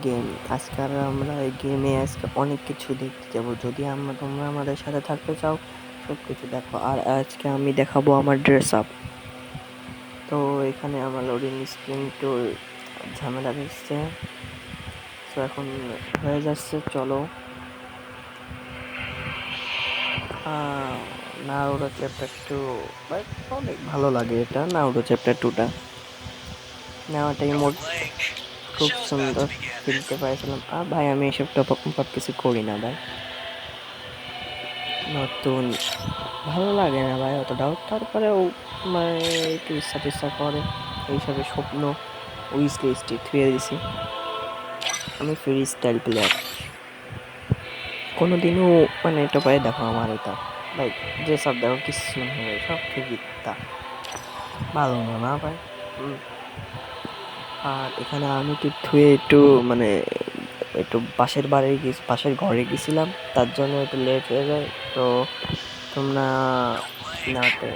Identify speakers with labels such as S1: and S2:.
S1: Game. আজকে আমরা এই গেমে আজকে অনেক কিছু দেখতে যাবো। যদি তোমরা আমাদের সাথে থাকতে চাও সব কিছু দেখো। আর আজকে আমি দেখাবো আমার ড্রেস আপ। তো এখানে আমার লোডিং স্ক্রিন একটু ঝামেলা দিচ্ছে, তো এখন হয়ে যাচ্ছে। চলো নারুটো চ্যাপ্টার 2 অনেক ভালো লাগে। এটা নারুটো চ্যাপ্টার 2টা নেওয়াটাই খুব সুন্দর খেলতে পারছিলাম। আর ভাই আমি এসব টপ আপ কিছু করি না ভাই, নতুন ভালো লাগে না ভাই অতটাও। তারপরেও মানে একটু ইচ্ছা টিচ্ছা করে এইসবে স্বপ্ন উইশ লিস্টে থুয়ে দিছি। আমি ফ্রি স্টাইল প্লেয়ার, কোনোদিনও মানে টপায় দেখো আমার এটা ভাই ড্রেস আপ দেখো কিছু নেই ভাই, সব ফিরিতা ভালো না ভাই। আর এখানে আমি একটু থুয়ে একটু মানে একটু পাশের ঘরে গেছিলাম, তার জন্য একটু লেট হয়ে যায়। তো তোমরা নাতে